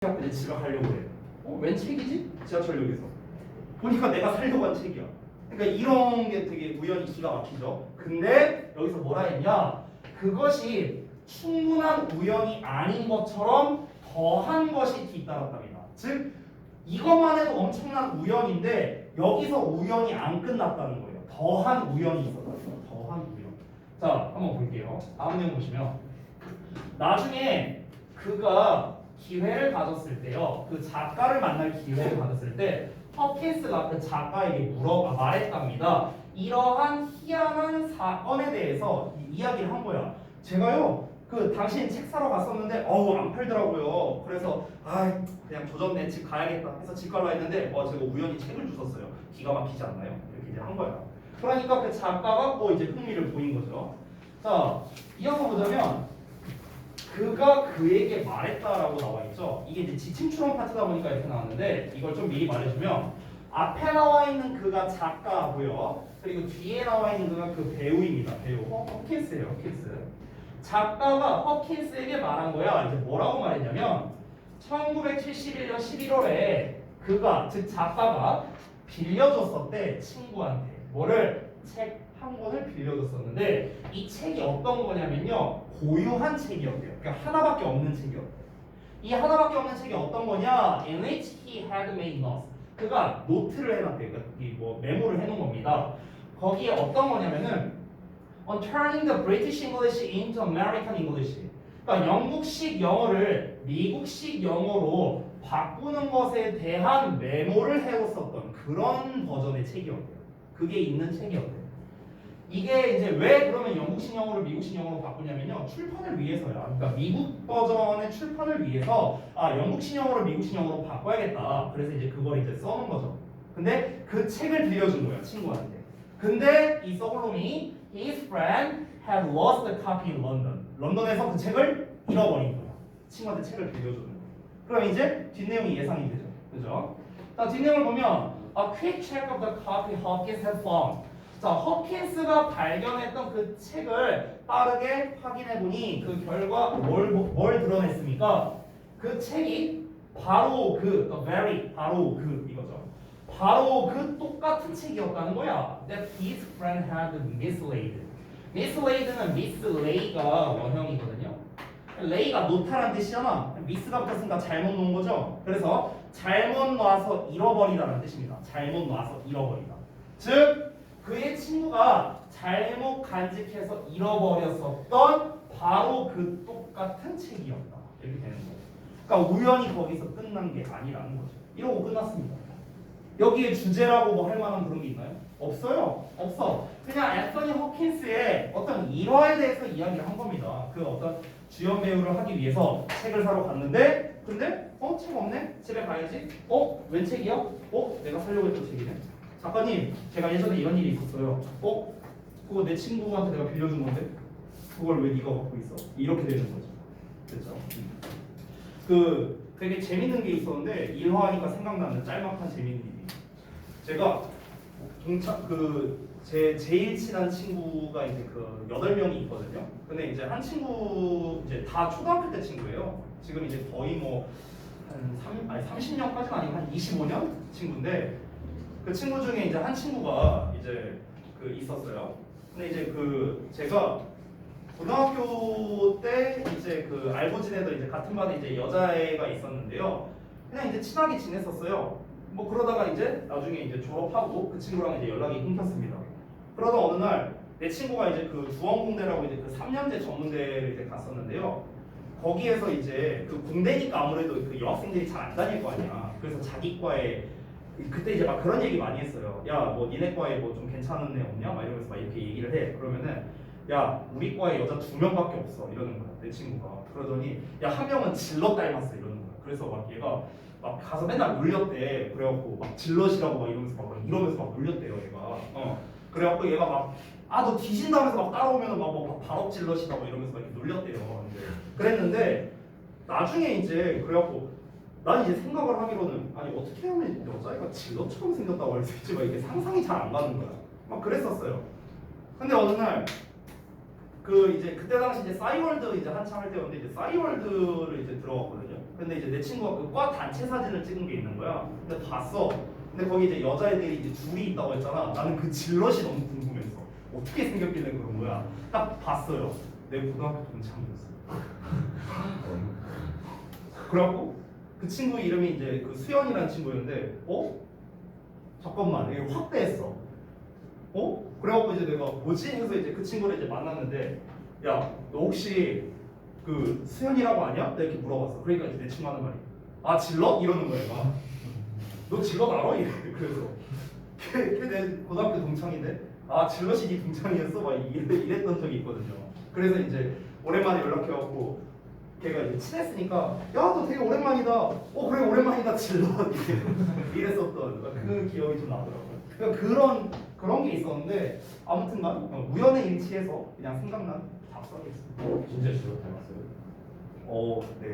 이제 집에 가려고 해. 웬 책이지? 지하철역에서 보니까 내가 살려고 한 책이야. 그러니까 이런 게 되게 우연히 기가 막히죠. 근데 여기서 뭐라 했냐? 그것이 충분한 우연이 아닌 것처럼 더한 것이 뒤따랐답니다. 즉 이것만 해도 엄청난 우연인데 여기서 우연이 안 끝났다는 거예요. 더한 우연이 있었다는 거예요. 더한 우연. 자, 한번 볼게요. 다음 내용 보시면 나중에 그가 기회를 가졌을 때요. 그 작가를 만날 기회를 가졌을 때 허킨스가 그 작가에게 말했답니다. 이러한 희한한 사건에 대해서 이야기를 한 거야. 제가요. 그 당신 책 사러 갔었는데 안 팔더라고요. 그래서 그냥 조졌네. 집 가야겠다 해서 집 가려 했는데 제가 우연히 책을 주셨어요. 기가 막히지 않나요? 이렇게 이제 한 거야. 그러니까 그 작가가 이제 흥미를 보인 거죠. 자, 이어서 보자면 그가 그에게 말했다라고 나와 있죠. 이게 이제 지침 추론 파트다 보니까 이렇게 나왔는데 이걸 좀 미리 말해주면 앞에 나와 있는 그가 작가고요. 그리고 뒤에 나와 있는 그가 그 배우입니다. 배우 허킨스예요. 허킨스. 작가가 허킨스에게 말한 거야. 이제 뭐라고 말했냐면 1971년 11월에 그가 즉 작가가 빌려줬었대 친구한테 뭐를 책 한 권을 빌려줬었는데 이 책이 어떤 거냐면요 고유한 책이었대요. 그러니까 하나밖에 없는 책이었대요. 이 하나밖에 없는 책이 어떤 거냐? In which he had made notes. 그가 노트를 해놨대요. 그러니까 이 메모를 해놓은 겁니다. 거기에 어떤 거냐면은 On turning the British English into American English. 그러니까 영국식 영어를 미국식 영어로 바꾸는 것에 대한 메모를 해뒀었던 그런 버전의 책이었대요. 그게 있는 책이었대요. 이게 이제 왜 그러면 영국식 영어를 미국식 영어로 바꾸냐면요 출판을 위해서야. 그러니까 미국 버전의 출판을 위해서 영국식 영어를 미국식 영어로 바꿔야겠다. 그래서 이제 그걸 이제 써놓은 거죠. 근데 그 책을 빌려준 거야 친구한테. 근데 이 서블롬이 his friend had lost the copy in London. 런던에서 그 책을 잃어버린 거야. 친구한테 책을 빌려주는 거야. 그럼 이제 뒷내용이 예상이 되죠. 그죠? 자 뒷내용을 보면 a quick check of the copy Hawkins had found. 자, 허킨스가 발견했던 그 책을 빠르게 확인해보니 그 결과 뭘 드러냈습니까? 그 책이 바로 바로 이거죠. 바로 그 똑같은 책이었다는 거야. That his friend had mislaid. mislayed는 mislay가 원형이거든요. lay가 놓다란 뜻이잖아. miss가 붙었으니까 잘못 놓은 거죠. 그래서 잘못 놔서 잃어버리다라는 뜻입니다. 잘못 놔서 잃어버리다. 즉 그의 친구가 잘못 간직해서 잃어버렸었던 바로 그 똑같은 책이었다. 이렇게 되는 거예요. 그러니까 우연히 거기서 끝난 게 아니라는 거죠. 이러고 끝났습니다. 여기에 주제라고 뭐 할 만한 그런 게 있나요? 없어요. 없어. 그냥 앤서니 허킨스의 어떤 일화에 대해서 이야기를 한 겁니다. 그 어떤 주연 배우를 하기 위해서 책을 사러 갔는데 근데 책 없네? 집에 가야지? 웬 책이야? 내가 사려고 했던 책이네? 작가님, 제가 예전에 이런 일이 있었어요. 그거 내 친구한테 내가 빌려준 건데 그걸 왜 네가 갖고 있어? 이렇게 되는 거죠. 그렇죠? 되게 재밌는 게 있었는데 일화하니까 생각나는 짤막한 재밌는 일이. 제가 제 제일 친한 친구가 이제 8명이 있거든요. 근데 이제 한 친구 이제 다 초등학교 때 친구예요. 지금 이제 거의 한 30년까지는 아니고 한 25년 친구인데. 그 친구 중에 이제 한 친구가 이제 있었어요. 근데 이제 제가 고등학교 때 이제 알고 지내던 이제 같은 반에 이제 여자애가 있었는데요. 그냥 이제 친하게 지냈었어요. 뭐 그러다가 이제 나중에 이제 졸업하고 그 친구랑 이제 연락이 끊겼습니다. 그러다 어느 날 내 친구가 이제 두원공대라고 이제 3년제 전문대를 이제 갔었는데요. 거기에서 이제 공대니까 아무래도 여학생들이 잘 안 다닐 거 아니야. 그래서 자기 과에 그때 이제 막 그런 얘기 많이 했어요. 야, 뭐 니네 과에 뭐 좀 괜찮은 애 없냐? 막 이러면서 막 이렇게 얘기를 해. 그러면은 야, 우리 과에 여자 2명밖에 없어. 이러는 거야. 내 친구가. 그러더니 야, 한 명은 질럿 닮았어. 이러는 거야. 그래서 막 얘가 막 가서 맨날 놀렸대. 그래갖고 막 질럿이라고 막 이러면서 막 놀렸대요. 얘가. 그래갖고 얘가 막 너 뒤진다면서 막 따라오면은 막 발업 질럿이다 뭐 이러면서 막 이렇게 놀렸대요. 그랬는데 나중에 이제 그래갖고 난 이제 생각을 하기로는 어떻게 하면 여자애가 질럿처럼 생겼다고 할 수 있지? 막 이게 상상이 잘 안 가는 거야. 막 그랬었어요. 근데 어느 날 이제 그때 당시 이제 싸이월드 이제 한참 할 때였는데 이제 싸이월드를 이제 들어갔거든요. 근데 이제 내 친구가 그 과 단체 사진을 찍은 게 있는 거야. 근데 봤어. 근데 거기 이제 여자애들이 이제 줄이 있다고 했잖아. 나는 그 질럿이 너무 궁금했어. 어떻게 생겼길래 그런 거야. 딱 봤어요. 내 고등학교 동창이었어. 그래갖고 그 친구 이름이 이제 그 수연이라는 친구였는데, 잠깐만, 이게 확대했어. 그래갖고 이제 내가 뭐지 해서 이제 그 친구를 이제 만났는데, 야, 너 혹시 그 수연이라고 아냐? 내가 이렇게 물어봤어. 그러니까 이제 내 친구 하는 말이, 아 질럿? 이러는 거야. 얘가. 너 질럿 알아? 이래. 그래서 걔내 고등학교 동창인데, 아 질럿이 네 동창이었어? 막 이랬던 적이 있거든요. 그래서 이제 오랜만에 연락해갖고 걔가 이제 친했으니까, 야 너 되게 오랜만이다. 그래 오랜만이다 질럿. 이랬었던 그 기억이 좀 나더라고요. 그러니까 그런 게 있었는데, 아무튼간 우연의 일치에서 그냥 생각난 답변이었습니다. 진짜 주로 닮았어요. 네.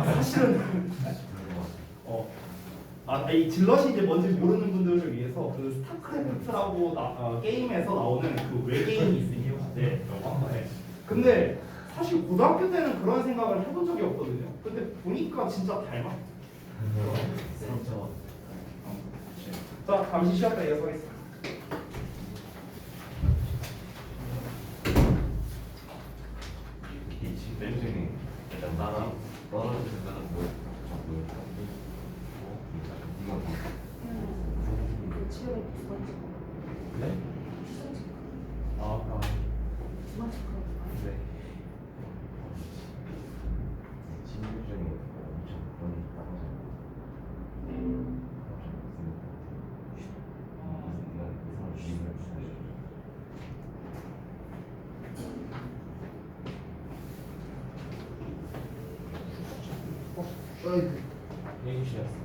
사실은 이 질럿이 이제 뭔지 모르는 분들을 위해서 그 스타크래프트라고 게임에서 나오는 그 외계인이 있으니요. 네. 근데 사실 고등학교 때는 그런 생각을 해본 적이 없거든요. 근데 보니까 진짜 닮아. 자, 잠시 쉬었다 이어서겠습니다. 이 집뱀 중에 일단 나랑 떨어질 생각은 뭐 자꾸 이거 그 치료가 두 번째 거. 네? 두 번째 거. 아, 두 번째 거. 네. 친구 중에 엄청 그런 따라서 예시였어.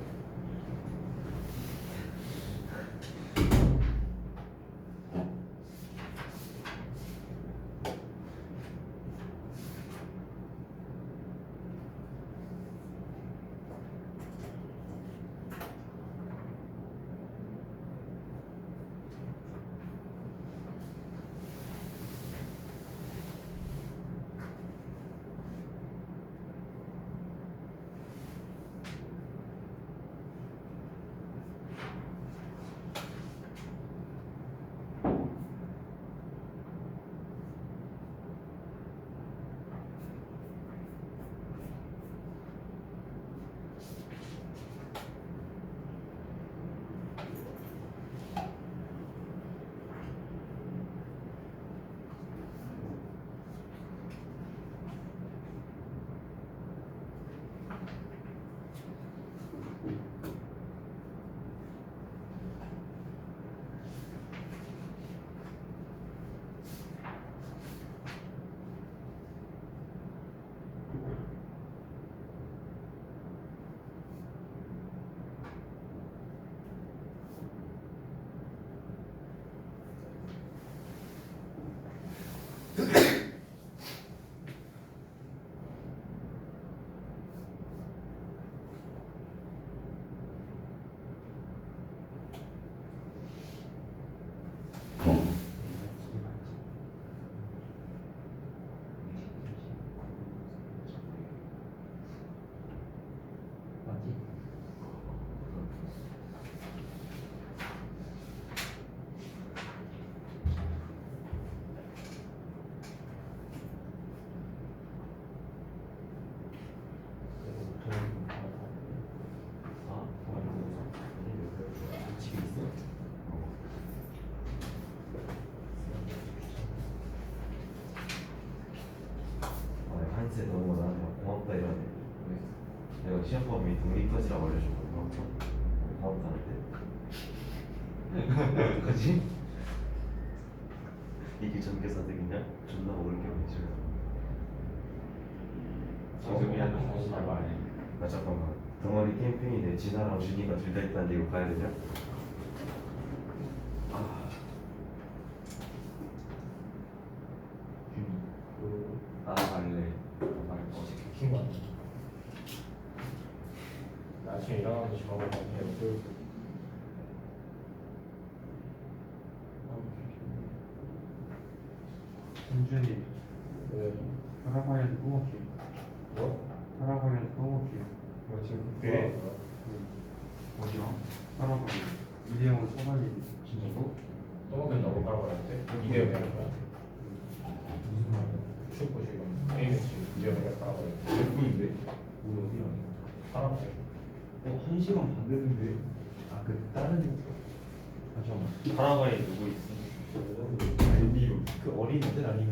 맞지? 집에 있어? 한세 너무 나한테 고맙다 이러네. 내가 시험 범위 독립컷이라고 알려줬거든. 고맙다는데. 어떡하지? 이게 전교사 되겠냐? 존나 먹을 게 없네 지금. 지금이라도 다시 잘 말해. 나 잠깐만. 동아리 캠핑인데 진아랑 준이가 둘 다 있다는데 이거 가야 되냐? 나갈래. 어제 킨 거 같아. 나중에 일어나서 저거 해요. 은준이 네. 하라고 해야지 뭐 뭐? 하라고 그래? 어디랑 따라가고 이대형을 써가지고 진짜로? 떠먹겠다고 깔아버렸대? 이대요 되는 거야? 무슨 말이야? 축구 지금 A매치 이대요 내가 깔아버렸대 몇 분인데? 우리 어디랑 깔아버렸대 1시간 반 됐는데 그 다른 잠깐만 파라과이 누구 있어? 아니 그 어린 애들 아니면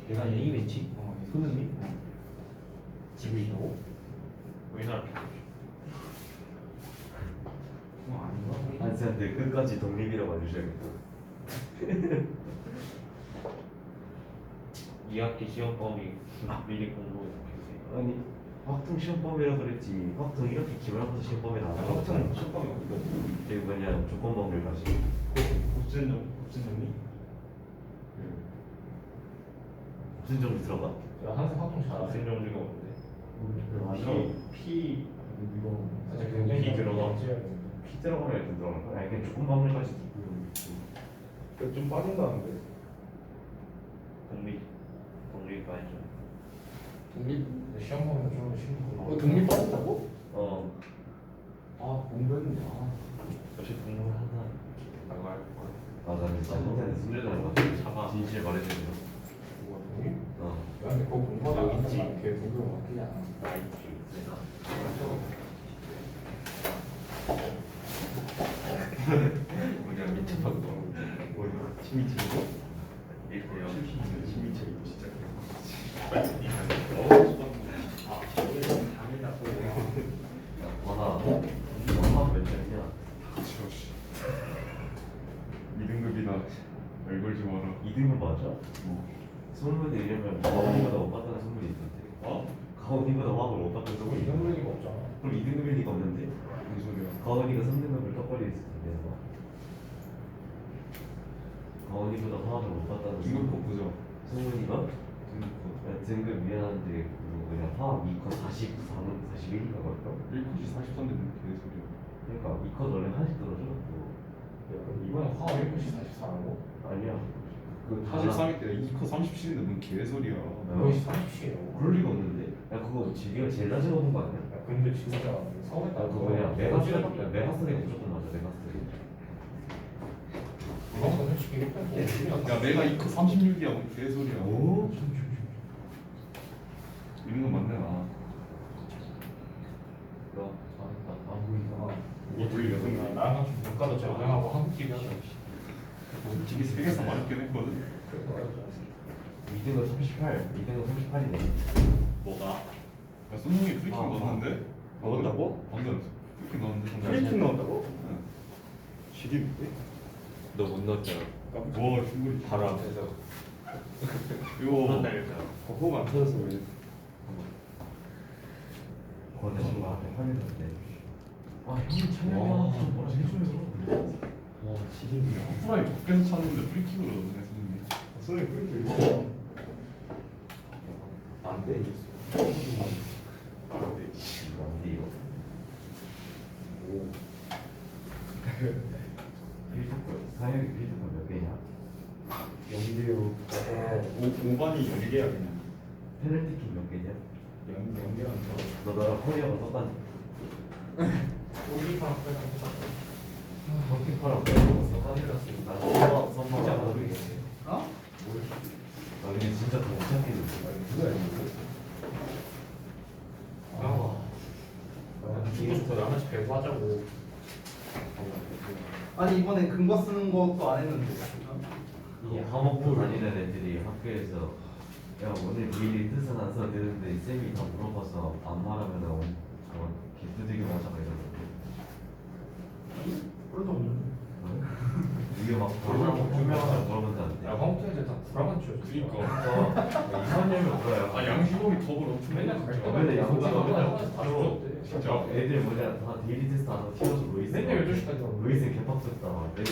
내가 A 매치? 손흥민? 집에 있다고? 우리나라 아닌가? 한쌤한테 끝까지 독립이라고 해주셔야겠다. 2학기 시험범위 미리 공부해주세요. 아니 확통 시험범위라 그랬지. 확통 이렇게 기말고사 시험범위는 안 하고 확정 시험방이 어디가? 그리고 그냥 조건범위를 가지고 곱순정리? 무슨 정도 들어가? 제가 항상 확통 잘하는 생정주가 없는데 P 이거 사실 굉장히 피 들어가. 찌어야 피 들어가면 일단 들어갈 거야. 아니 그냥 조건범위를 가지고. 좀 빠진다는데 독립 아니죠. 독립? 시험 보면 좀 쉬운 거. 독립 받았다고? 어. 아 공부했는데 역시 공부를 하나 라고 할 거야. 맞아. 한쌤한테 손대잖아. 맞지? 차가. 진실 말해주세요. 누가 독립? 어. 야 근데 그거 공부하다 나 있지. 걔 독립을 맡기지 않아. 나 있지. 우리가 미쳐봐도 뭐 팀이 치고 이렇게요. 팀이 치고 진짜 와나 엄마 몇 점이냐? 그렇지 2등급이다 얼굴 좀 알아 2등급 맞아? 소문에 이러면 가온이보다 못 받는 소문이 있던데. 어? 가온이보다 화학을 못 받는 저거 소문이 이런 있던데. 분위기가 없잖아. 그럼 2등급일 리가 없는데? 무슨 소리야 가온이가 3등급을 떡벌이 있을 텐데. 가온이보다 화학을 못 받다는 등급 거 보자 소문이가? 등급 거 등급 미안한데 그냥 화학 2컷 44는 41인가 그럴까? 1코지 43인데 뭔 개소리야 그러니까 2컷 원래 하나씩 떨어져. 야 그럼 이번에 화학 1코씩 44라고? 아니야. 그 43일 때 2코 37인데 뭔 개소리야 그것이 30이에요. 그럴 리가 없는데? 야 그거 지기가 제일 낮은 거본 거 아니야? 야 근데 진짜 서울에 아 그거 뭐냐 메가스터디가 무조건 맞아 메가스터디. 이건 솔직히 야 내가 2코 36이야 뭔 개소리야 오? 이런 거 맞네 나 안 보인다. 이게 돌리려 생각 나랑 같이 문과도 전형하고 한국 TV 하자. 솔직히 세계에서 맞긴 했거든 2등급 38, 2등급 38이네. 뭐가? 야 손흥이 프리킥 아, 넣었는데? 넣었다고? 방금 프리킥 넣었는데 프리킥 넣었다고? 응. 지립인데? 너 못 넣었잖아. 와 중거리 바로 앞에서. 이거 호흡 안 터져서 왜? 거대 친구한테 화내던데. 아 형이 찬영이 와. 하나 좀 뭐라 해줘요. 와 지립이야 후라이 밖에서 찼는데 프리킥으로 넣었네 손흥이 손에 그렇게 있어. 안 돼. 안돼 이거. 사형이 필드가 몇 개냐? 0대6. 5반이 10개야 그냥. 페널티킥 몇 개냐? 0개랑 너 나랑 커리어가 똑같네. 우리 방 커피파랑 빼고 써가지고 나도 선망 모르겠어. 어? 아 근데 진짜 더 못찾겠는데. 누가 했는데? 이거부터 나머지 배구하자고. 아니 이번에 근거 쓰는 것도 안 했는데. 이게 화목부 다니는 애들이 학교에서 야 오늘 미리 뜻은 안 써도 되는데 쌤이 다 물어봐서 안 말하면은 저 개뚜지게 맞아가 이러는데 그런 적 없는데. 이게 막 분명하게 물어본다 안 돼. 야 황태 애들 다 구라만 치워. 그니까 이상하면 뭐야? 아 양시범이 덕을 엄청 맨날 먹었어, 갈 진짜. 때마다 근데 양호가 양호가 맨날 맨날 다 줬대. 진짜? 애들 뭐냐 다 데일리 테스트 안 하고 튀어서 로이스 맨날 12시까지 하고. 로이스 개빡쳤다 애들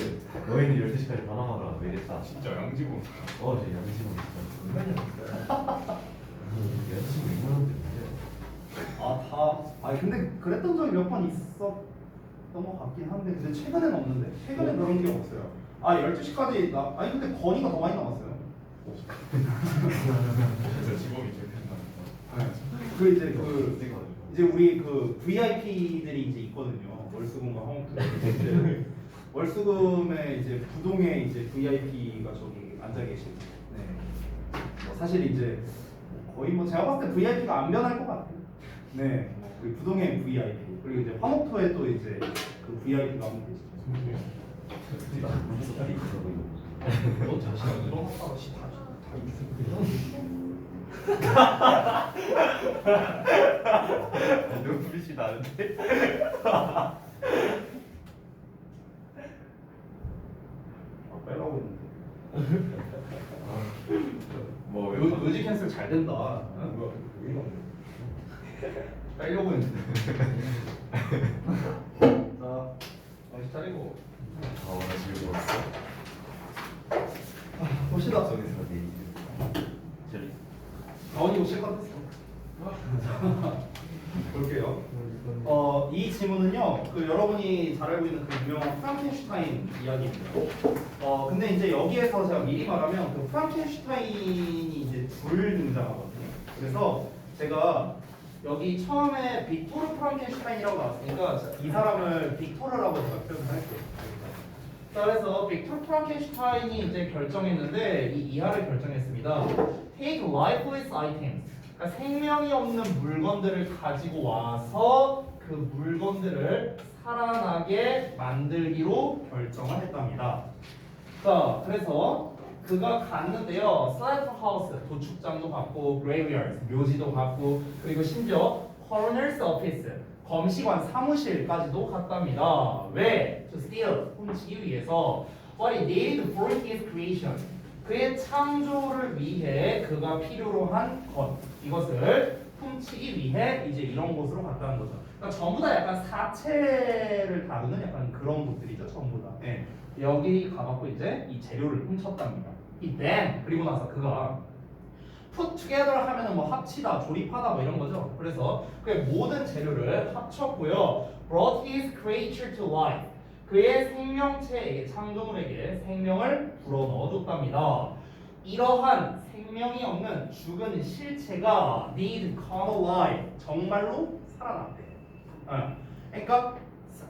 너희는 12시까지 다 남아라 왜 이랬다 진짜 양지범 어제 양심은 진짜 양심은 이만한데 아니 근데 그랬던 적이 몇 번 있었던 것 같긴 한데 근데 최근에는 없는데 최근에 그런 게 없어요. 아 12시까지 아니 근데 건의가 더 많이 나왔어요. 진짜 지범이 제일 팬다 그 이제 그 이제 우리 그 VIP들이 이제 있거든요. 월수금과 화목토. 월수금에 이제 부동에 이제 VIP가 저기 앉아 계시고. 네. 뭐 사실 이제 거의 뭐 제가 봤을 때 VIP가 안 변할 것 같아요. 네. 그 부동의 VIP 그리고 이제 화목토에 또 이제 그 VIP가 한분 계시죠. 너 자신이 이런 학과가 다 눈빛이 나는데? 빼라고 했는데. 뭐 요지 캔슬 잘 된다. 뭐야 왜 이러는 빼려고 했는데. 자, 정신 차리고. 나 즐거웠어. 봅시다. 저기서 내일 저리 가온이 오실 것 같았어. 볼게요. 이 지문은요, 그 여러분이 잘 알고 있는 그 유명한 프랑켄슈타인 이야기입니다. 근데 이제 여기에서 제가 미리 말하면 그 프랑켄슈타인이 이제 둘 등장하거든요. 그래서 제가 여기 처음에 빅토르 프랑켄슈타인이라고 나왔으니까 이 사람을 빅토르라고 제가 표현을 할게요. 자, 그래서 빅토르 프랑켄슈타인이 이제 결정했는데 이 이하를 결정했습니다. Take lifeless items. 그러니까 생명이 없는 물건들을 가지고 와서 그 물건들을 살아나게 만들기로 결정을 했답니다. 자, 그래서 그가 갔는데요. 슬라이프하우스 도축장도 갔고, 그레이비어드 묘지도 갔고, 그리고 심지어 coroner's office 검시관 사무실까지도 갔답니다. 왜? To steal 훔치기 위해서. What he did for his creation. 그의 창조를 위해 그가 필요로 한 것, 이것을 훔치기 위해 이제 이런 곳으로 갔다는 거죠. 그러니까 전부 다 약간 사체를 다루는 약간 그런 곳들이죠, 전부 다. 예. 여기 가갖고 이제 이 재료를 훔쳤답니다. 이 then 그리고 나서 그가 put together 하면은 뭐 합치다, 조립하다 뭐 이런 거죠. 그래서 그의 모든 재료를 합쳤고요. brought his creature to life. 그의 생명체에게 창조물에게 생명을 불어넣어줬답니다. 이러한 생명이 없는 죽은 실체가 did come alive 정말로 살아났대. 그러니까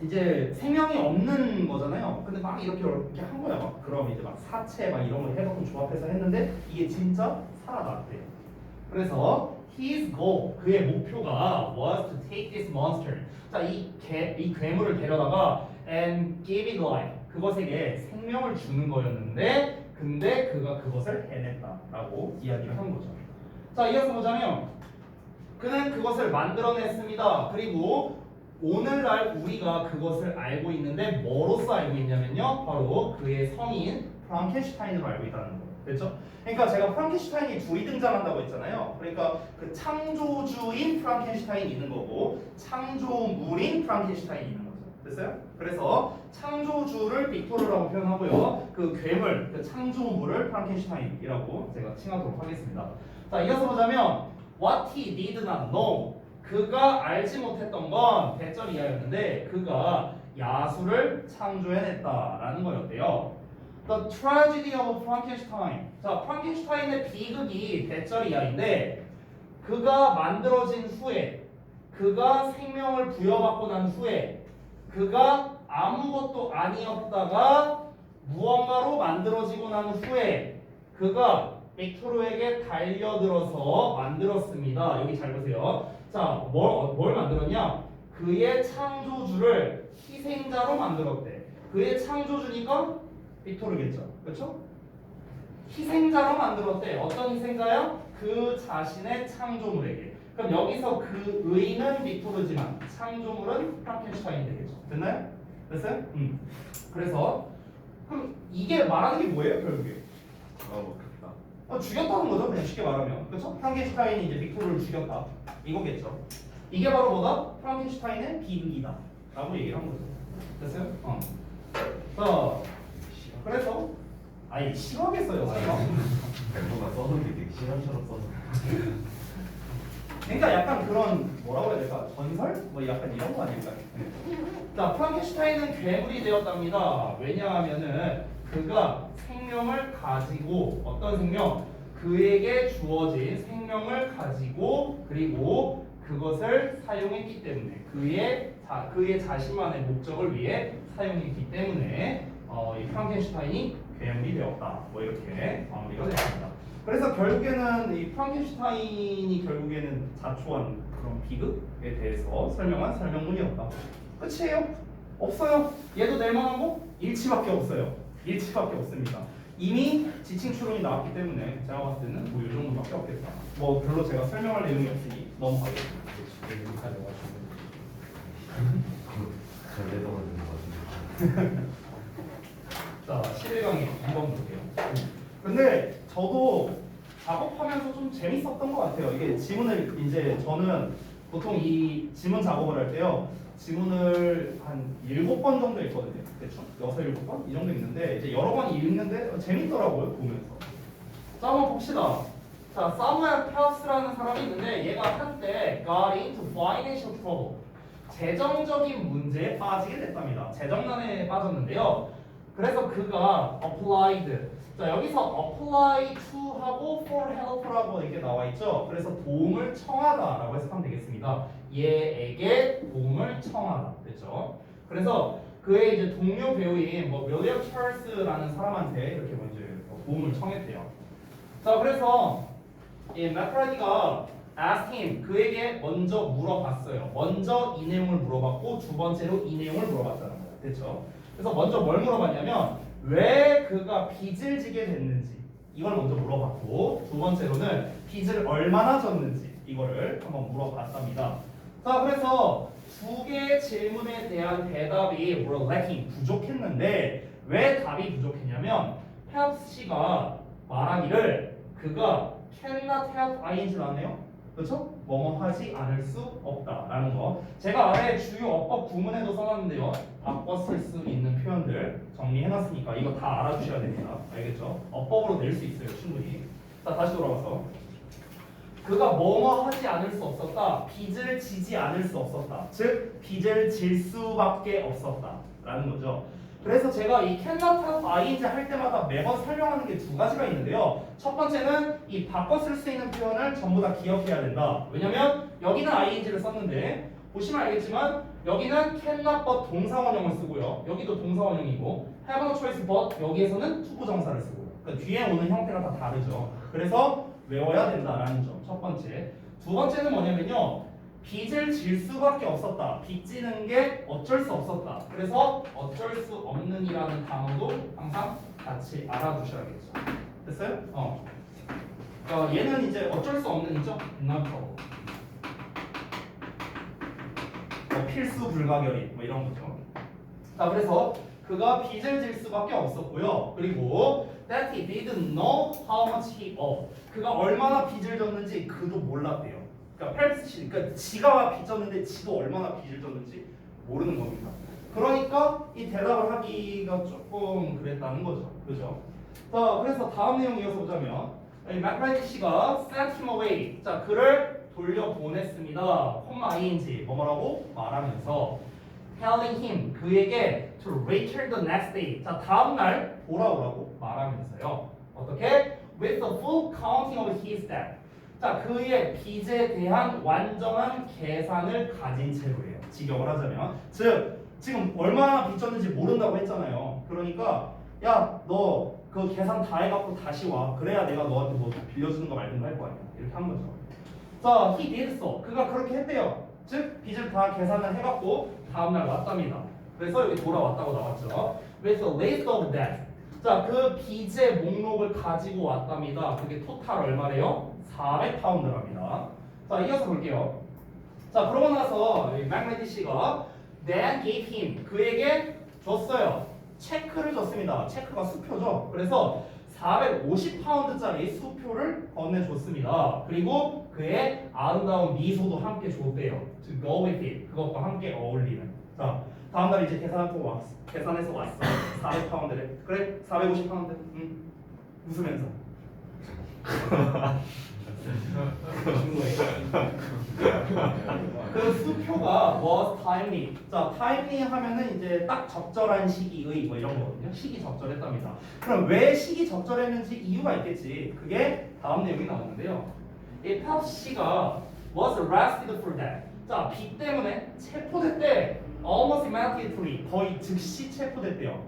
이제 생명이 없는 거잖아요. 근데 막 이렇게 한 거야. 막 그럼 이제 막 사체 막 이런 걸 해갖고 조합해서 했는데 이게 진짜 살아났대요. 그래서 his goal 그의 목표가 was to take this monster. 자, 이 괴물을 데려다가 and give it life. 그것에게 생명을 주는 거였는데 근데 그가 그것을 해냈다라고 이야기를 한 거죠. 자, 이어서 보자면 그는 그것을 만들어냈습니다. 그리고 오늘날 우리가 그것을 알고 있는데 뭐로서 알고 있냐면요. 바로 그의 성인 프랑켄슈타인으로 알고 있다는 거. 됐죠? 그러니까 제가 프랑켄슈타인이 둘이 등장한다고 했잖아요. 그러니까 그 창조주인 프랑켄슈타인이 있는 거고 창조물인 프랑켄슈타인이 있는 거죠. 됐어요? 그래서 창조주를 빅토르라고 표현하고요. 그 괴물, 그 창조물을 프랑켄슈타인이라고 제가 칭하도록 하겠습니다. 자, 이어서 보자면 What he did not know. 그가 알지 못했던 건 대절 이하였는데 그가 야수를 창조해냈다라는 거였대요. The tragedy of Frankenstein. 자, 프랑켄슈타인의 비극이 대절 이하인데 그가 만들어진 후에 그가 생명을 부여받고 난 후에 그가 아무것도 아니었다가 무언가로 만들어지고 난 후에 그가 빅토르에게 달려들어서 만들었습니다. 여기 잘 보세요. 자, 뭘 만들었냐? 그의 창조주를 희생자로 만들었대. 그의 창조주니까 빅토르겠죠. 그렇죠? 희생자로 만들었대. 어떤 희생자요? 그 자신의 창조물에게. 그럼 여기서 그 의는 빅토르지만 창조물은 프랑켄슈타인이 되겠죠. 됐나요? 됐어요? 그래서 그럼 이게 말하는 게 뭐예요, 결국에? 먹겠다. 죽였다는 거죠, 그냥 쉽게 말하면. 그렇죠? 프랑켄슈타인이 이제 빅토르를 죽였다. 이거겠죠. 이게 바로 뭐다? 프랑켄슈타인의 비극이다. 라고 얘기를 한 거죠. 됐어요? 자, 그래서 아니 싫어하겠어요, 설마? 멤버가 써놓은 게 되게 실험처럼 써서. 그러니까 약간 그런 뭐라고 해야 될까? 전설? 뭐 약간 이런 거 아닐까요? 자, 프랑켄슈타인은 괴물이 되었답니다. 왜냐하면은 그가 생명을 가지고 어떤 생명? 그에게 주어진 생명을 가지고 그리고 그것을 사용했기 때문에 그의 자신만의 목적을 위해 사용했기 때문에 이 프랑켄슈타인이 괴물이 되었다. 뭐 이렇게 마무리가 됩니다. 그래서 결국에는 이 프랑켄슈타인이 결국에는 자초한 그런 비극에 대해서 설명한 설명문이었다. 끝이에요? 없어요. 얘도 낼 만한 거? 일치밖에 없어요. 일치밖에 없습니다. 이미 지칭 추론이 나왔기 때문에 제가 봤을 때는 뭐 이 정도밖에 없겠다. 뭐 별로 제가 설명할 내용이 없으니 넘어가겠습니다. 여기까지 와가지고 전대동을 듣는 것 같은데. 자, 11강에 한번 볼게요. 근데 저도 작업하면서 좀 재밌었던 것 같아요. 이게 지문을 이제 저는 보통 이 지문 작업을 할 때요. 지문을 한 7번 정도 읽거든요. 대충 6, 7번? 이 정도 읽는데 이제 여러 번 읽는데 재밌더라고요. 보면서. 자, 한번 봅시다. 자, 사무엘 펠프스라는 사람이 있는데 얘가 한때 got into financial trouble. 재정적인 문제에 빠지게 됐답니다. 재정난에 빠졌는데요. 그래서 그가 applied. 자, 여기서 apply to 하고 for help라고 이렇게 나와 있죠. 그래서 도움을 청하다라고 해석하면 되겠습니다. 얘에게 도움을 청하다. 됐죠? 그래서 그의 이제 동료 배우인 뭐 윌리엄 찰스라는 사람한테 이렇게 먼저 도움을 청했대요. 자, 그래서 이 맥브라이드가 asked him, 그에게 먼저 물어봤어요. 먼저 이 내용을 물어봤고 두 번째로 이 내용을 물어봤다는 거예요. 됐죠? 그래서 먼저 뭘 물어봤냐면 왜 그가 빚을 지게 됐는지 이걸 먼저 물어봤고 두 번째로는 빚을 얼마나 졌는지 이거를 한번 물어봤답니다. 자, 그래서 두 개의 질문에 대한 대답이 were lacking, 부족했는데 왜 답이 부족했냐면 펠프스 씨가 말하기를 그가 cannot help ing를 하네요. 그렇죠? 뭐뭐 하지 않을 수 없다라는 거. 제가 아래 주요 어법 구문에도 써놨는데요. 바꿔 쓸 수 있는 표현들 정리해놨으니까 이거 다 알아주셔야 됩니다. 알겠죠? 어법으로 낼 수 있어요, 충분히. 자, 다시 돌아가서 그가 뭐뭐 하지 않을 수 없었다. 빚을 지지 않을 수 없었다. 즉 빚을 질 수밖에 없었다라는 거죠. 그래서 제가 이 cannot help ing 할 때마다 매번 설명하는 게 두 가지가 있는데요. 첫 번째는 이 바꿔 쓸 수 있는 표현을 전부 다 기억해야 된다. 왜냐면 여기는 ing를 썼는데 보시면 알겠지만 여기는 cannot but 동사원형을 쓰고요. 여기도 동사원형이고 have no choice but 여기에서는 투부정사를 쓰고요. 그러니까 뒤에 오는 형태가 다 다르죠. 그래서 외워야 된다라는 점 첫 번째. 두 번째는 뭐냐면요. 빚을 질 수밖에 없었다. 빚지는 게 어쩔 수 없었다. 그래서 어쩔 수 없는이라는 단어도 항상 같이 알아두셔야겠죠. 됐어요? 얘는 이제 어쩔 수 없는이죠. not trouble. 필수 불가결이 뭐 이런 거죠. 자, 그래서 그가 빚을 질 수밖에 없었고요. 그리고 that he didn't know how much he owed. 그가 얼마나 빚을 졌는지 그도 몰랐대요. 그러니까 펠프스 씨, 그러니까 지가 빚졌는데 지도 얼마나 빚을 졌는지 모르는 겁니다. 그러니까 이 대답을 하기가 조금 그랬다는 거죠. 그죠? 자, 그래서 다음 내용 이어서 보자면 맥브라이드 씨가 sent him away. 자, 그를 돌려보냈습니다. ing 뭐라고 말하면서 telling him 그에게 to return the next day. 자, 다음 날 돌아오라고 말하면서요. 어떻게? With the full counting of his debt. 자, 그의 빚에 대한 완전한 계산을 가진 채로예요. 직역을 하자면, 즉 지금 얼마나 빚졌는지 모른다고 했잖아요. 그러니까 야, 너 그 계산 다 해갖고 다시 와. 그래야 내가 너한테 뭐 빌려주는 거 말든가 할 거 아니야. 이렇게 한 거죠. 자, he did so. 그가 그렇게 했대요. 즉 빚을 다 계산을 해갖고 다음날 왔답니다. 그래서 여기 돌아왔다고 나왔죠. With the list of debt. 자, 그 빚의 목록을 가지고 왔답니다. 그게 토탈 얼마래요? 400파운드랍니다. 자, 이어서 볼게요. 자, 그러고 나서 맥메디 씨가 then gave him 그에게 줬어요. 체크를 줬습니다. 체크가 수표죠. 그래서 450파운드짜리 수표를 건네줬습니다. 그리고 그의 아름다운 미소도 함께 줬대요. To go with it. 그것과 함께 어울리는. 자, 다음 날 이제 계산해서 왔어. 400파운드래. 그래, 450파운드. 웃으면서. 그 수표가 was timely. 자, timely 하면은 이제 딱 적절한 시기의 뭐 이런 거거든요. 시기 적절했답니다. 그럼 왜 시기 적절했는지 이유가 있겠지. 그게 다음 내용이 나오는데요. 이 펠프스 씨가 was arrested for that. 자, B 때문에 체포됐대. almost immediately. 거의 즉시 체포됐대요.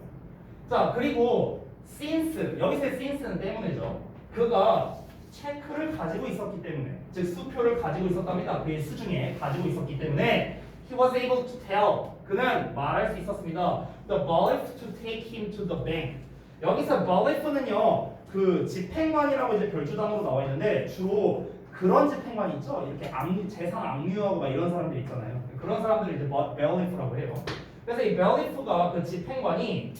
자, 그리고 since 여기서의 since는 때문에죠. 그가 체크를 가지고 있었기 때문에, 즉 수표를 가지고 있었답니다. 그의 수중에 가지고 있었기 때문에 he was able to tell. 그는 말할 수 있었습니다. The bailiff to take him to the bank. 여기서 bailiff는요, 그 집행관이라고 이제 별주단으로 나와 있는데 주로 그런 집행관 있죠. 이렇게 재산 압류하고 막 이런 사람들 있잖아요. 그런 사람들을 이제 bailiff라고 해요. 그래서 이 bailiff가 그 집행관이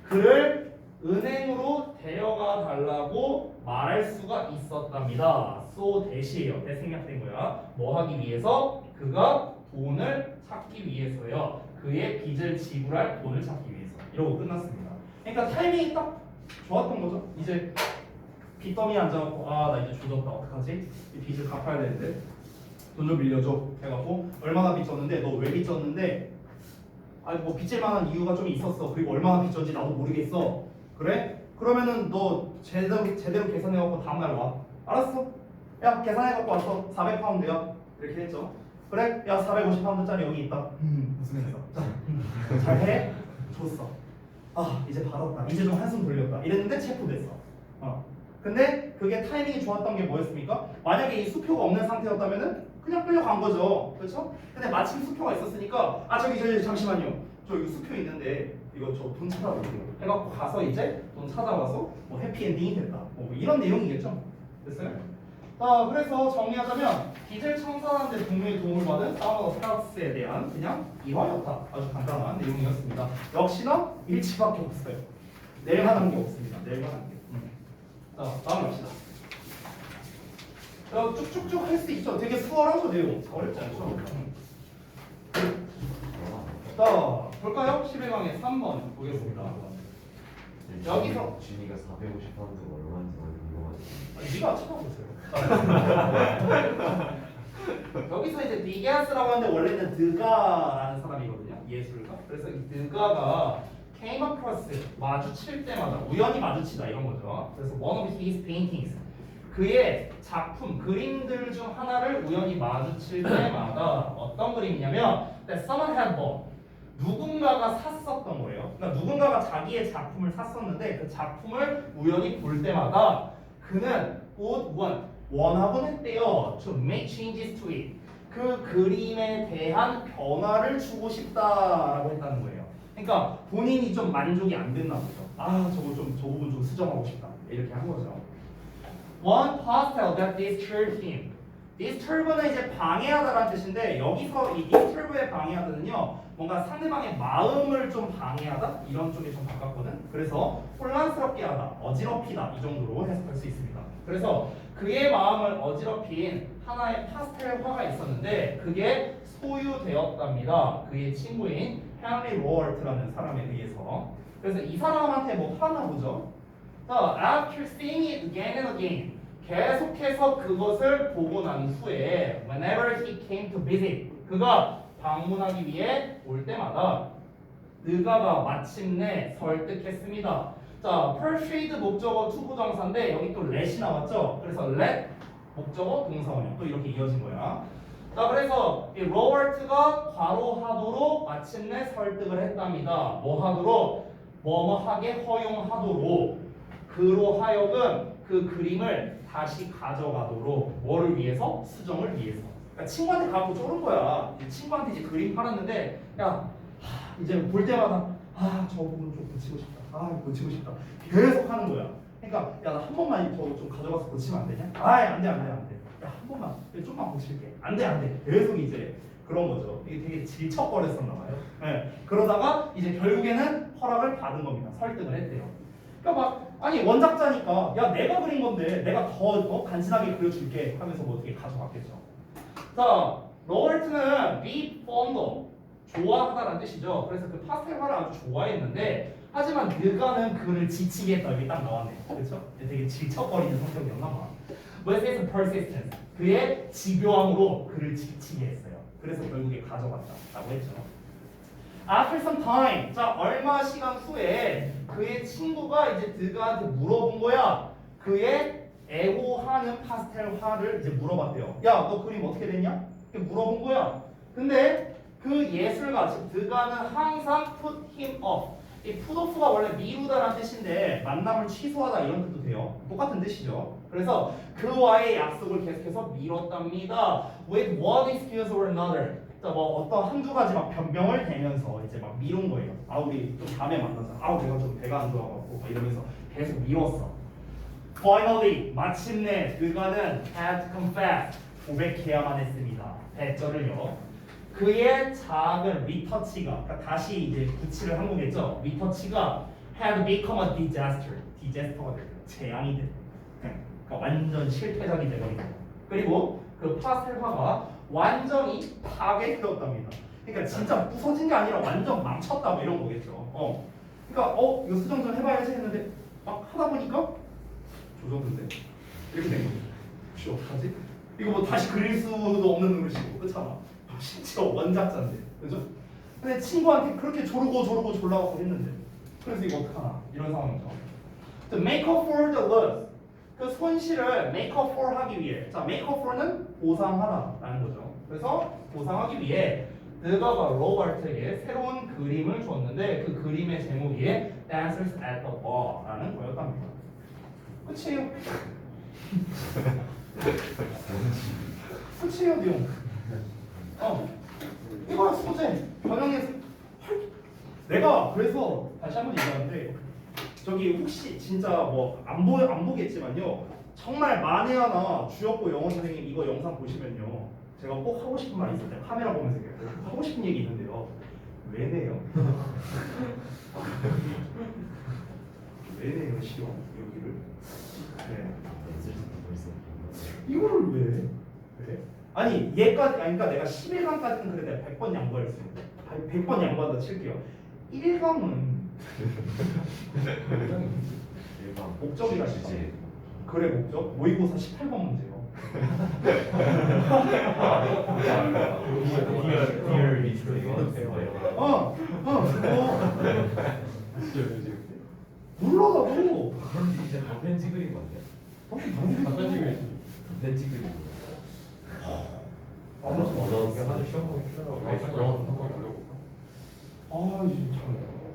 그를 은행으로 데려가 달라고 말할 수가 있었답니다. so 대시예요. 대생략된 거야. 뭐 하기 위해서? 그가 돈을 찾기 위해서요. 그의 빚을 지불할 돈을 찾기 위해서. 이러고 끝났습니다. 그러니까 타이밍이 딱 좋았던 거죠. 이제 빚더미에 앉아갖고 아 나 이제 조졌다 어떡하지? 이 빚을 갚아야 되는데 돈 좀 빌려줘 해갖고 얼마나 빚졌는데 너 왜 빚졌는데 아니 뭐 빚질 만한 이유가 좀 있었어. 그리고 얼마나 빚졌는지 나도 모르겠어. 그래? 그러면은 너 제대로 계산해갖고 다음날 와. 알았어? 야 계산해갖고 왔어. 400파운드야. 이렇게 했죠. 그래? 야 450파운드짜리 여기 있다. 무슨 회사? 자, 잘해? 줬어. 아 이제 받았다. 이제 좀 한숨 돌렸다. 이랬는데 체포됐어. 근데 그게 타이밍이 좋았던 게 뭐였습니까? 만약에 이 수표가 없는 상태였다면은 그냥 끌려간 거죠. 그렇죠? 근데 마침 수표가 있었으니까 아 저기 잠시만요. 저 여기 수표 있는데 이거 저 돈 찾아오세요. 해갖고 가서 이제 돈 찾아와서 뭐 해피엔딩이 됐다. 뭐 이런 내용이겠죠. 됐어요? 그래서 정리하자면 빚을 청산하는 데 동료의 도움을 받은 사우너 스카우스에 대한 그냥 일화였다. 아주 간단한 내용이었습니다. 역시나 일치밖에 없어요. 낼 만한 게 없습니다. 낼 만한 게. 자, 다음 갑시다. 쭉쭉쭉 할 수 있죠. 되게 수월하죠, 내용. 어렵지 않죠. 자, 볼까요? 11강의 3번 보겠습니다. 여기서 준이가 450파운드가 얼마인지 궁금하지. 네가 찾아보세요. 여기서 이제 니게아스라고 하는데 원래는 드가라는 사람이거든요. 예술가. 그래서 이 드가가 came across 마주칠 때마다 우연히 마주치다 이런 거죠. 그래서 one of his paintings 그의 작품 그림들 중 하나를 우연히 마주칠 때마다 어떤 그림이냐면 that someone had bought 누군가가 샀었던 거예요. 그러니까 누군가가 자기의 작품을 샀었는데 그 작품을 우연히 볼 때마다 그는 원하곤 했대요. To make changes to it. 그 그림에 대한 변화를 주고 싶다라고 했다는 거예요. 그러니까 본인이 좀 만족이 안 됐나 보죠. 아 저 부분 좀 수정하고 싶다. 이렇게 한 거죠. One pastel that disturbed him. disturb는 이제 방해하다라는 뜻인데 여기서 이 disturb의 방해하다는요 뭔가 상대방의 마음을 좀 방해하다 이런 쪽에 좀 가깝거든. 그래서 혼란스럽게 하다, 어지럽히다 이 정도로 해석할 수 있습니다. 그래서 그의 마음을 어지럽힌 하나의 파스텔 화가 있었는데 그게 소유되었답니다. 그의 친구인 헨리 로얼트라는 사람에 의해서. 그래서 이 사람한테 뭐 팔았나 보죠. 자, after seeing it again and again, 계속해서 그것을 보고 난 후에, whenever he came to visit, 그가 방문하기 위해 올 때마다 느가가 마침내 설득했습니다. 자, persuade 목적어 투부정사인데 여기 또 let이 나왔죠. 그래서 let 목적어 동사원형 또 이렇게 이어진 거야. 자, 그래서 이 로버트가 과로하도록 마침내 설득을 했답니다. 뭐 하도록? 뭐뭐 하게 허용하도록. 그로 하여금 그 그림을 다시 가져가도록. 뭐를 위해서? 수정을 위해서. 그러니까 친구한테 가고 쫄은 거야. 친구한테 이제 그림 팔았는데 야 이제 볼 때마다 저 부분 좀 고치고 싶다. 고치고 싶다. 계속 하는 거야. 그러니까 야 나 한 번만 저거 좀 가져가서 고치면 안 되냐? 안돼. 야 한 번만 좀만 고칠게. 안돼. 계속 이제 그런 거죠. 이게 되게 질척거렸었나 봐요. 네. 그러다가 이제 결국에는 허락을 받은 겁니다. 설득을 했대요. 그러니까 막 아니 원작자니까 야 내가 그린 건데 내가 더 간지나게 그려줄게 하면서 뭐 어떻게 가져갔겠죠. 자, 로버트는 be fond of 좋아하다라는 뜻이죠. 그래서 그 파스텔 화를 아주 좋아했는데 하지만 느가는 그를 지치게 했다. 여기 딱 나왔네. 그렇죠? 되게 질척거리는 성격이었나 봐. With his persistence 그의 집요함으로 그를 지치게 했어요. 그래서 결국에 가져갔다라고 했죠. After some time, 자 얼마 시간 후에 그의 친구가 이제 드가한테 물어본 거야. 그의 애호하는 파스텔화를 이제 물어봤대요. 야, 너 그림 어떻게 됐냐? 이렇게 물어본 거야. 근데 그 예술가, 즉 드가는 항상 put him off. 이 put off가 원래 미루다라는 뜻인데 만남을 취소하다 이런 뜻도 돼요. 똑같은 뜻이죠. 그래서 그와의 약속을 계속해서 미뤘답니다. With one excuse or another. 자, 뭐 어떤 한두 가지 막 변명을 대면서 이제 막 미룬 거예요. 아, 우리 좀 다음에 만나자. 아, 내가 좀 배가 안 좋아갖고 막 이러면서 계속 미뤘어. Finally, 마침내 그가는 had confessed. 고백해야만 했습니다. 배절을요. 그의 작은 리터치가, 그러니까 다시 이제 붙이를 한 거겠죠. 리터치가 had become a disaster. 디제스터가 됐어요. 재앙이 됐어요. 그러니까 완전 실패작이 되버리고. 그리고 그 파스텔화가 완전히 파괴되었답니다. 그러니까 진짜 부서진 게 아니라 완전 망쳤다 뭐 이런 거겠죠. 그러니까 이거 수정 좀 해봐야지 했는데 막 하다 보니까 조졌는데 이렇게 된 거죠. 혹시 어떡하지? 이거 뭐 다시 그릴 수도 없는 노릇이고 그렇잖아. 심지어 원작자인데, 그죠? 근데 친구한테 그렇게 조르고 졸라고 했는데, 그래서 이거 어떡하나 이런 상황이죠. To make up for the loss, 그 손실을 make up for 하기 위해, 자, make up for는 보상하다라는 거죠. 그래서 보상하기 위해 드가가 로버트에게 새로운 그림을 줬는데 그 그림의 제목이 Dancers at the Ball라는 거였답니다. 끝이에요. 끝이에요, 내용. 이거야 소재 변형해서 내가 그래서 다시 한번 얘기하는데 저기 혹시 진짜 뭐 안 보겠지만요 정말 만에 하나 주역고 영어 선생님 이거 영상 보시면요 제가 꼭 하고 싶은 말이 있어요. 카메라 보면서 하고 싶은 얘기 있는데요. 왜 내요? 왜 내요 시험 여기를? 네. 이거를 왜? 왜? 아니 얘까지 그러니까 내가 11강까지는 그래 내가 100번 양보할 수 있는데 100번 양보한다 칠게요. 1강은 목적이라 주지. 그래 목적 모의고사 18번 문제요. 몰라 나도. 이제 답변 찍으린 거 아니야? 답변 찍으리. 답변 찍으린 거. 하도 시험 보기 싫어요. 영어 한번 올려볼까? 아 이제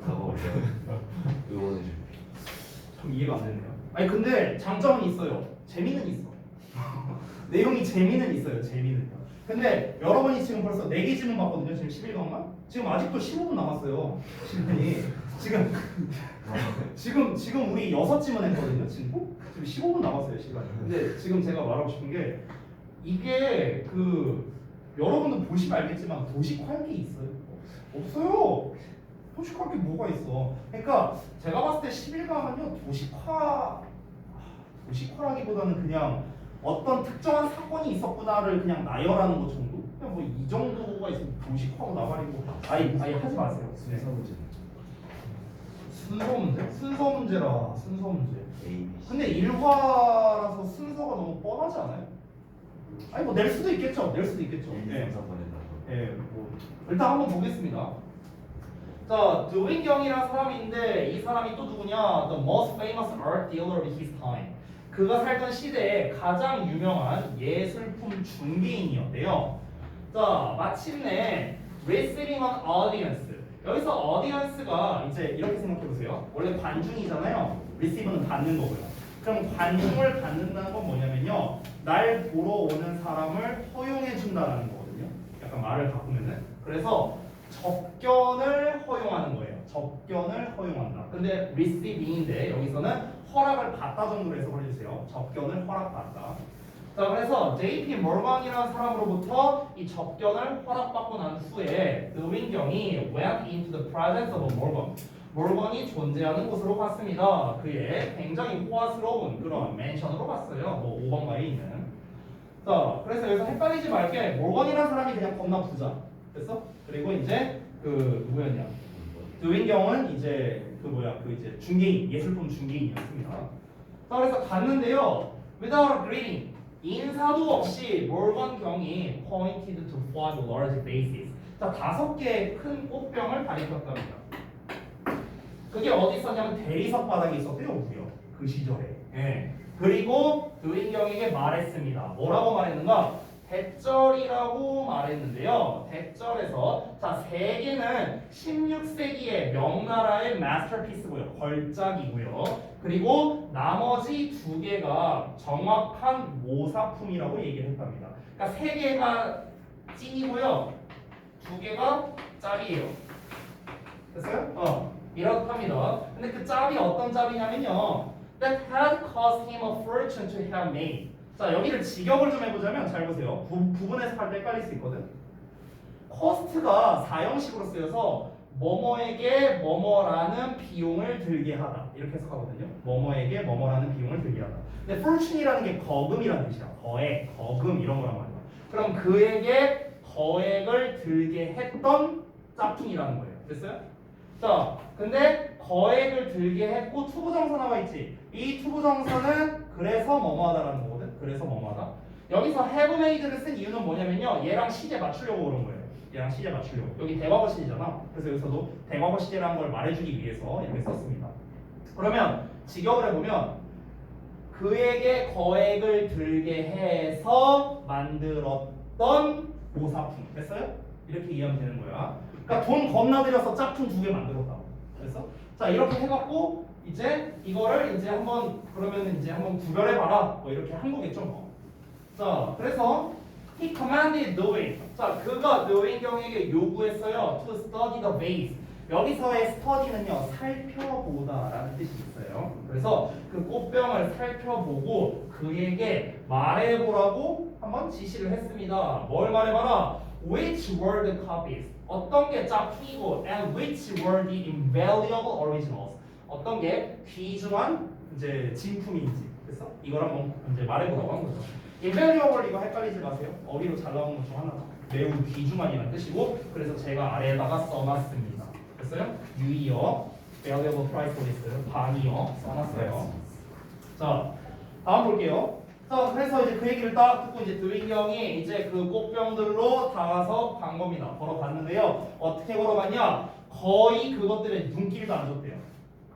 가고 응원해 줄게. 참 이해가 안 되네요. 아니 근데 장점은 있어요. 재미는 있어. 내용이 재미는 있어요. 재미는요. 근데 여러분이 지금 벌써 4개 질문 봤거든요. 지금 11강만. 지금 아직도 15분 남았어요. 질문이 지금 우리 6질문 했거든요. 친구. 지금 15분 남았어요. 시간이. 근데 지금 제가 말하고 싶은 게 이게 여러분도 보시면 알겠지만 도식화할 게 있어요? 없어요. 도식화할 게 뭐가 있어? 그러니까 제가 봤을 때 11강은요 도식화라기보다는 그냥 어떤 특정한 사건이 있었구나를 그냥 나열하는 것 정도? 그냥 뭐 이 정도가 있으면 도식화고 나발이고 아예 하지 마세요. 순서 문제. 순서 문제라 순서 문제. A, B, C. 근데 일화라서 순서가 너무 뻔하지 않아요? 아니 뭐 낼 수도 있겠죠. 네. 1, 2, 3, 4번 했나? 예, 뭐 일단 한번 보겠습니다. 자, 드윈경이라는 사람인데 이 사람이 또 누구냐? The most famous art dealer of his time. 그가 살던 시대에 가장 유명한 예술품 중개인이었대요. 자, 마침내 receiving an audience. 여기서 audience가 이제 이렇게 생각해 보세요. 원래 관중이잖아요. receive는 받는 거고요. 그럼 관중을 받는다는 건 뭐냐면요. 날 보러 오는 사람을 허용해 준다라는 거거든요. 약간 말을 바꾸면은. 그래서 접견을 허용하는 거예요. 접견을 허용한다. 근데 receiving인데 여기서는 허락을 받다 정도로 해석을 해주세요. 접견을 허락받다. 자, 그래서 JP 몰건이라는 사람으로부터 이 접견을 허락받고 난 후에 드윈경이 went into the presence of Morgan. 몰건이 존재하는 곳으로 갔습니다. 그의 굉장히 호화스러운 그런 맨션으로 갔어요. 뭐 5번가에 있는. 자, 그래서 여기서 헷갈리지 말게 몰건이라는 사람이 그냥 겁나 부자. 됐어? 그리고 이제 누구였냐? 드윈경은 이제 이제 중개인, 예술품 중개인이었습니다. 자, 그래서 갔는데요. Without a greeting, 인사도 없이 몰건 경이 pointed to 5 large vases. 자, 5개의 큰 꽃병을 가리켰답니다. 그게 어디 있었냐면 대리석 바닥에 있었대요, 무려 그 시절에. 예. 그리고 노인경에게 말했습니다. 뭐라고 말했는가? 대절이라고 말했는데요. 대절에서 자, 세계는 16세기의 명나라의 마스터피스고요. 걸작이고요. 그리고 나머지 두 개가 정확한 모사품이라고 얘기를 했답니다. 그러니까 세 개가 찐이고요. 두 개가 짭이에요. 됐어요? 이렇답니다. 근데 그 짭이 어떤 짭이냐면요. That had cost him a fortune to have made. 자, 여기를 직역을 좀 해보자면 잘 보세요. 부분에서 할 때 헷갈릴 수 있거든. 코스트가 사형식으로 쓰여서 뭐뭐에게 뭐뭐라는 비용을 들게 하다 이렇게 해석하거든요. 뭐뭐에게 뭐뭐라는 비용을 들게 하다. 근데 fortune이라는 게 거금이라는 뜻이야. 거액, 거금 이런 거란 말이야. 그럼 그에게 거액을 들게 했던 짝퉁이라는 거예요. 됐어요? 자, 근데 거액을 들게 했고 투부정사 나와 있지. 이 투부정사는 그래서 뭐뭐하다라는 거거든. 그래서 뭐뭐하다. 여기서 have made를 쓴 이유는 뭐냐면요. 얘랑 시제 맞추려고 그런 거예요. 얘랑 시제 맞추려고. 여기 대과거 시제잖아. 그래서 여기서도 대과거 시제라는 걸 말해주기 위해서 이렇게 썼습니다. 그러면 직역을 해보면 그에게 거액을 들게 해서 만들었던 모사품. 됐어요? 이렇게 이해하면 되는 거야. 그러니까 돈 겁나 들여서 짝퉁 두 개 만들었다. 됐어? 자, 이렇게 해갖고 이제 이거를 이제 한번 그러면 이제 한번 구별해봐라. 뭐 이렇게 한 거겠죠 뭐. 자, 그래서 he commanded Noe. 자, 그가 노인경에게 요구했어요. To study the vase. 여기서의 study는요 살펴보다라는 뜻이 있어요. 그래서 그 꽃병을 살펴보고 그에게 말해보라고 한번 지시를 했습니다. 뭘 말해봐라? Which were the copies? 어떤 게 짝퉁이고 and which were the invaluable originals? 어떤 게 귀중한 이제 진품인지. 그래서 이걸 한번 이제 말해보라고 한 거죠. invaluable 이거 헷갈리지 마세요. 어휘로 잘 나오는 것 중 하나가 매우 귀중한이라는 뜻이고 그래서 제가 아래에다가 써놨습니다. 됐어요? 유의어, valuable price list, 반이어 써놨어요. 자, 다음 볼게요. 자, 그래서 이제 그 얘기를 딱 듣고 이제 드윈경이 이제 그 꽃병들로 다가서 간 겁니다. 걸어갔는데요. 어떻게 걸어갔냐? 거의 그것들에 눈길도 안 줬대요.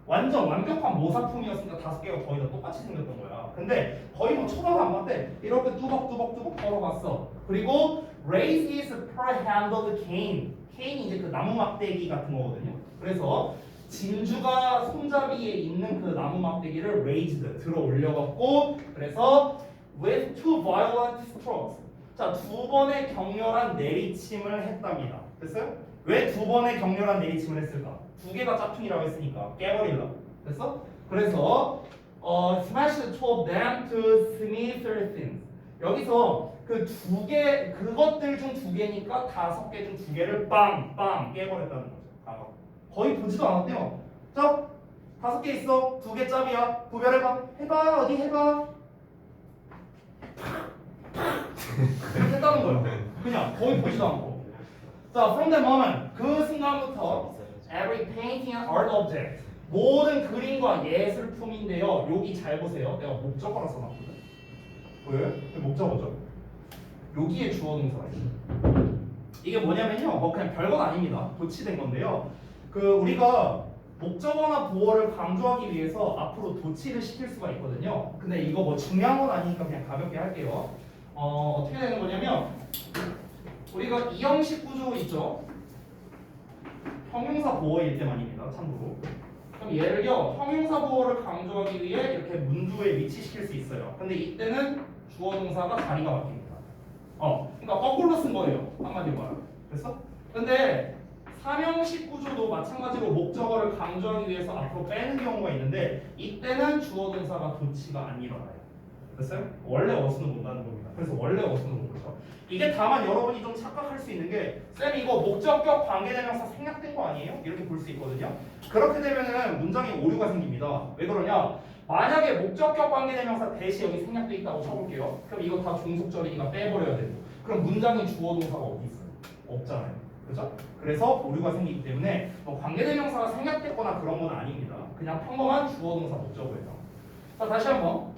완전 완벽한 모사품이었으니까 다섯 개가 거의 다 똑같이 생겼던 거야. 근데 거의 뭐 쳐다도 안 봤대. 이렇게 뚜벅뚜벅 걸어갔어. 그리고 raise his pearl-handled cane. cane이 이제 그 나무 막대기 같은 거거든요. 그래서 진주가 손잡이에 있는 그 나무 막대기를 raised 들어 올려갖고 그래서 with two violent strokes. 자, 두 번의 격렬한 내리침을 했답니다. 됐어요? 왜 두 번의 격렬한 내리침을 했을까? 두 개가 짝퉁이라고 했으니까 깨버리려고. 됐어? 그래서 smash two of them to smither things. 여기서 그 두 개, 그것들 중 두 개니까 다섯 개 중 두 개를 빵빵 깨버렸다는 거죠. 거의 보지도 않았대요. 자, 다섯 개 있어. 두 개 짭이야. 구별해봐. 해봐. 어디 해봐. 이렇게 했다는 거예요. 그냥 거의 보지도 않고. 자, from the moment 그 순간부터 every painting and art object 모든 그림과 예술품인데요. 여기 잘 보세요. 내가 목적어라 써놨거든. 왜? 목적어죠. 여기에 주어 동사가 있어요. 이게 뭐냐면요. 뭐 그냥 별건 아닙니다. 도치된 건데요. 그 우리가 목적어나 보어를 강조하기 위해서 앞으로 도치를 시킬 수가 있거든요. 근데 이거 뭐 중요한 건 아니니까 그냥 가볍게 할게요. 어떻게 되는 거냐면 우리가 이 형식 구조 있죠. 형용사 보어일 때만입니다. 참고로. 그럼 예를요. 형용사 보어를 강조하기 위해 이렇게 문두에 위치시킬 수 있어요. 근데 이때는 주어 동사가 자리가 바뀝니다. 그러니까 거꾸로 쓴 거예요. 한마디로 말하면. 됐어? 근데 삼형식 구조도 마찬가지로 목적어를 강조하기 위해서 앞으로 빼는 경우가 있는데 이때는 주어 동사가 도치가 안 일어나요. 됐어요? 원래 어순은 못하는 겁니다. 그래서 원래 어순은 못 보죠. 이게 다만 여러분이 좀 착각할 수 있는 게 쌤 이거 목적격 관계대명사 생략된 거 아니에요? 이렇게 볼 수 있거든요. 그렇게 되면은 문장에 오류가 생깁니다. 왜 그러냐? 만약에 목적격 관계대명사 대시 여기 생략돼 있다고 쳐볼게요. 그럼 이거 다 종속절이니까 빼버려야 되고. 그럼 문장에 주어 동사가 어디 있어요? 없잖아요. 그죠? 그래서 오류가 생기기 때문에 뭐 관계대명사가 생략됐거나 그런 건 아닙니다. 그냥 평범한 주어 동사 목적어예요. 자, 다시 한번.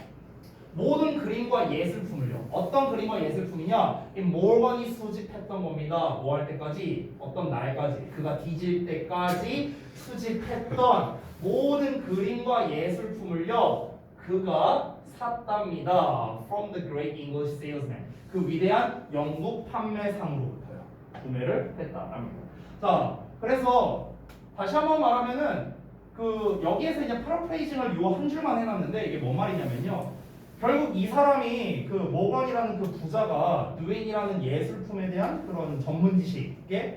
모든 그림과 예술품을요. 어떤 그림과 예술품이냐? 이 몰건이 수집했던 겁니다. 뭐 할 때까지? 어떤 날까지? 그가 뒤질 때까지 수집했던 모든 그림과 예술품을요. 그가 샀답니다. From the great English salesman. 그 위대한 영국 판매상으로부터요. 구매를 했다랍니다. 자, 그래서 다시 한번 말하면은 그 여기에서 이제 파라프레이징을 요 한 줄만 해놨는데 이게 뭔 말이냐면요. 결국 이 사람이 그 모건이라는 그 부자가 누엔이라는 예술품에 대한 그런 전문 지식에